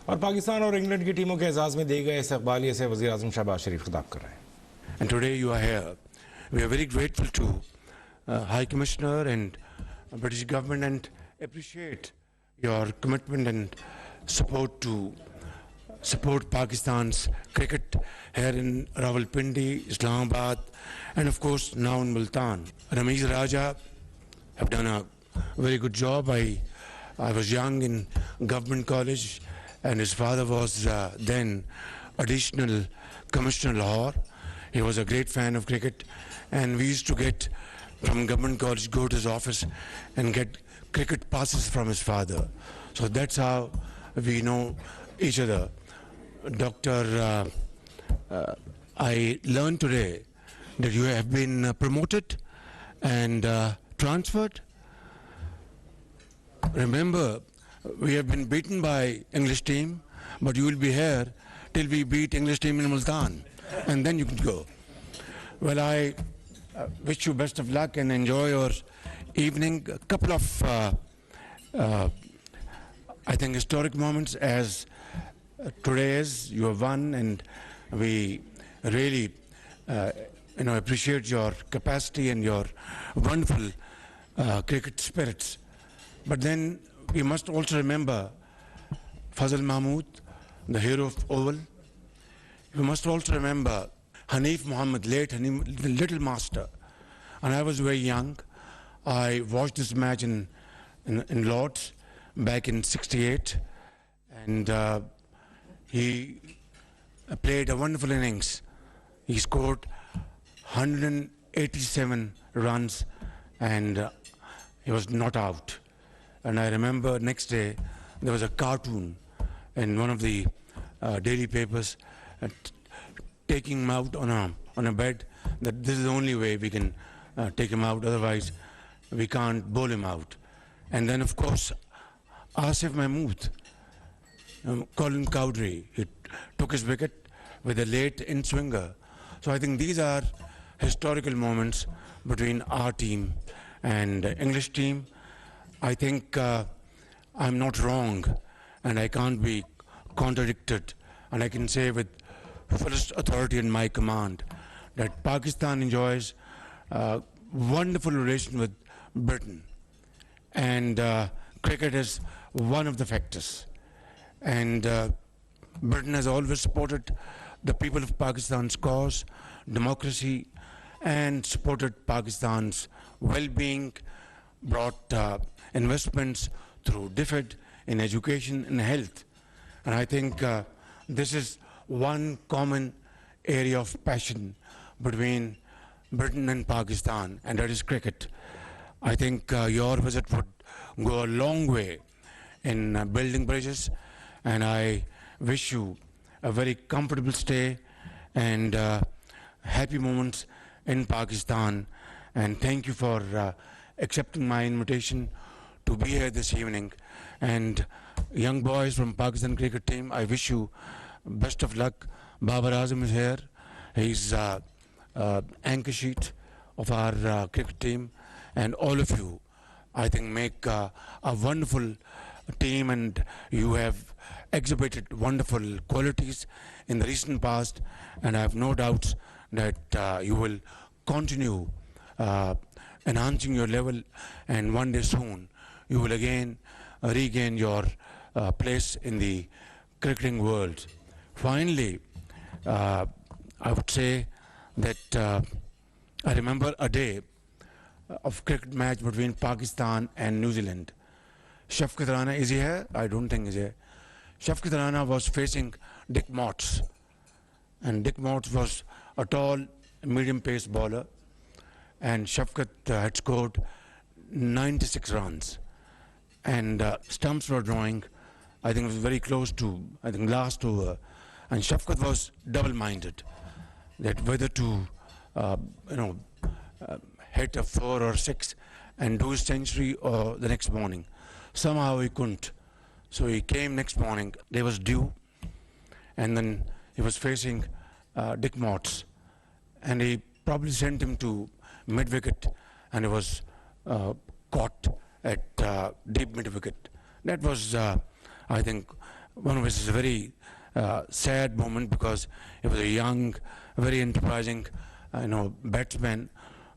और पाकिस्तान और इंग्लैंड की टीमों के एजाज़ में दिए गए इस्तकबालिये से वज़ीर आज़म शहबाज शरीफ खिताब कर रहे हैं. And today you are here. We are very grateful to High Commissioner and British government and appreciate your commitment and support to support Pakistan's cricket here in Rawalpindi, Islamabad, and of course now in Multan. Ramesh Raja have done a very good job. I was young in government college, and his father was then additional commissioner Lahore. He was a great fan of cricket, and we used to get from government college, go to his office and get cricket passes from his father. So that's how we know each other. Doctor, I learned today that you have been promoted and transferred. Remember, we have been beaten by English team, but you will be here till we beat English team in Multan, and then you can go. Well, I wish you best of luck and enjoy your evening. A couple of, I think, historic moments as today is. You have won, and we really, appreciate your capacity and your wonderful cricket spirits. But then we must also remember Fazal Mahmood, the hero of Oval. We must also remember Hanif Muhammad, late Hanif, the little master. And I was very young. I watched this match in Lords back in '68, and he played a wonderful innings. He scored 187 runs, and he was not out. And I remember next day there was a cartoon in one of the daily papers taking him out on a bed, that this is the only way we can take him out, otherwise we can't bowl him out. And then of course Asif Mahmood, Colin Cowdrey, he took his wicket with a late in-swinger. So I think these are historical moments between our team and English team. I think I'm not wrong, and I can't be contradicted, and I can say with fullest authority in my command that Pakistan enjoys a wonderful relation with Britain, and cricket is one of the factors. And Britain has always supported the people of Pakistan's cause, democracy, and supported Pakistan's well-being, brought investments through DFID in education and health. And I think this is one common area of passion between Britain and Pakistan, and that is cricket. I think your visit would go a long way in building bridges, and I wish you a very comfortable stay and happy moments in Pakistan. And thank you for accepting my invitation to be here this evening. And young boys from Pakistan cricket team, I wish you best of luck. Babar Azam is here. He's anchor sheet of our cricket team, and all of you, I think, make a wonderful team, and you have exhibited wonderful qualities in the recent past, and I have no doubts that you will continue enhancing your level, and one day soon you will again regain your place in the cricketing world. Finally, I would say that I remember a day of cricket match between Pakistan and New Zealand. Shafqat Rana, is he here? I don't think he's here. Shafqat Rana was facing Dick Motts, and Dick Motts was a tall, medium-pace bowler, and Shafqat had scored 96 runs, and stumps were drawing. I think it was very close to, last over, and Shafqat was double-minded that whether to, hit a 4 or 6 and do his century or the next morning. Somehow he couldn't. So he came next morning, there was dew, and then he was facing Dick Motts, and he probably sent him to mid-wicket, and he was caught at deep mid-wicket. That was, I think, one of which is a very sad moment because he was a young, very enterprising, batsman,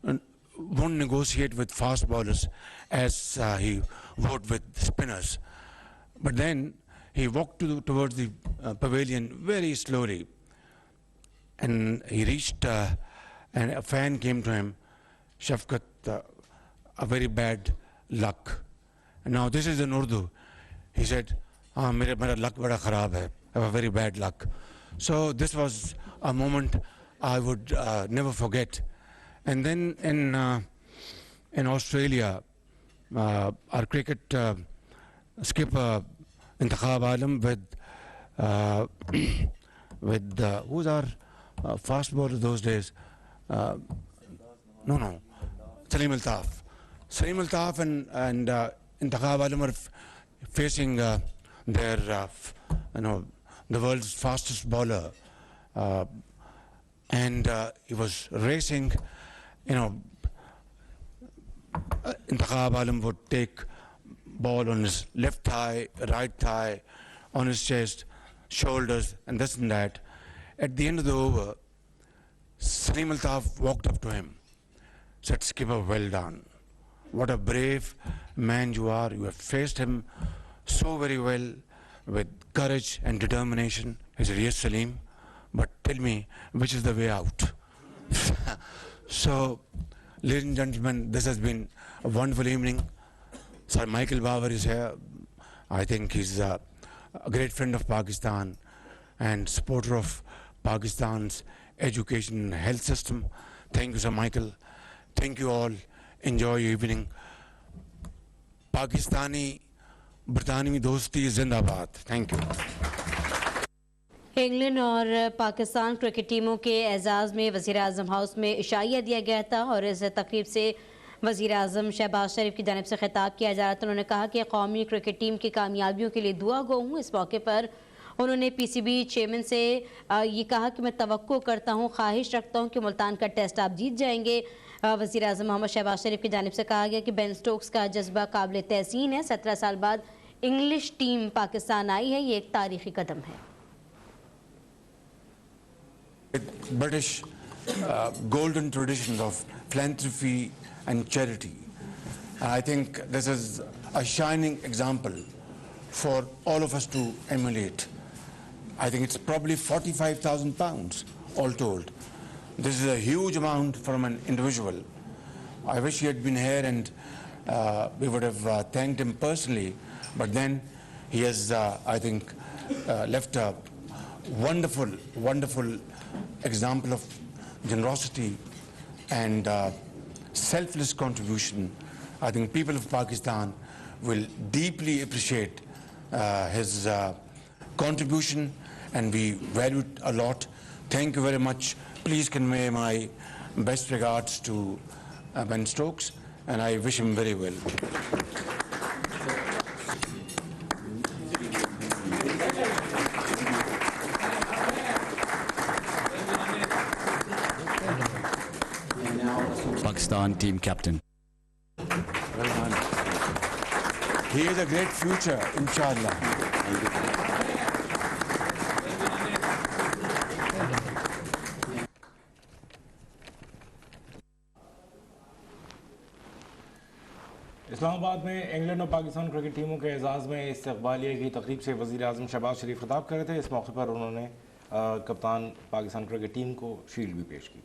and won't negotiate with fast bowlers as he would with spinners. But then he walked towards the pavilion very slowly, and he reached, and a fan came to him, Shafkat, a very bad luck. And now this is in Urdu. He said, mera luck bada kharab hai. I have a very bad luck. So this was a moment I would never forget. And then in Australia, our cricket skipper Intikhab Alam with who's our fast bowler those days? Salim Altaf. Salim Altaf and Intikhab Alam are facing their, the world's fastest bowler. And he was racing, Intikhab Alam would take ball on his left thigh, right thigh, on his chest, shoulders, and this and that. At the end of the over, Salim Altaf walked up to him, said, "Skipper, well done. What a brave man you are. You have faced him so very well with courage and determination." He said, "Yes, Salim, but tell me, which is the way out?" So, ladies and gentlemen, this has been a wonderful evening. Sir Michael Babar is here. I think he's a great friend of Pakistan and supporter of Pakistan's education and health system. Thank you, Sir Michael. Thank you all. Enjoy your evening. Pakistani Britanniya dosti zindabad. Thank you. England और Pakistan cricket टीमों के एजाज़ में वज़ीर-ए-आज़म house में इशाइया दिया गया था और इस तकरीब से वज़ीर-ए-आज़म शहबाज शरीफ की जानिब से खिताब किया जा रहा था। उन्होंने कहा कि कौमी क्रिकेट टीम की कामयाबियों के लिए दुआ गो हूँ। इस मौके पर उन्होंने पीसीबी चेयरमैन से ये कहा कि मैं तवक्को करता हूँ, ख्वाहिश रखता हूँ कि मुल्तान का टेस्ट आप जीत जाएंगे। वज़ीर-ए-आज़म मोहम्मद शहबाज शरीफ की जानिब से कहा गया कि बेन स्टोक्स का जज्बा काबिल तहसीन है। 17 साल बाद इंग्लिश टीम पाकिस्तान आई है, ये एक तारीखी कदम है। British golden traditions of philanthropy and charity. I think this is a shining example for all of us to emulate. I think it's probably £45,000 all told. This is a huge amount from an individual. I wish he had been here and we would have thanked him personally, but then he has, I think, left a wonderful, wonderful example of generosity and selfless contribution. I think people of Pakistan will deeply appreciate his contribution and we value it a lot. Thank you very much. Please convey my best regards to Ben Stokes and I wish him very well. Pakistan team captain. Well done. He has a great future, inshallah. Islamabad में England और Pakistan cricket टीमों के एजाज़ में इस्तकबालिया की तकरीब से वज़ीर-ए-आज़म शहबाज शरीफ खिताब कर रहे थे। इस मौके पर उन्होंने कप्तान पाकिस्तान क्रिकेट टीम को शील्ड भी पेश की।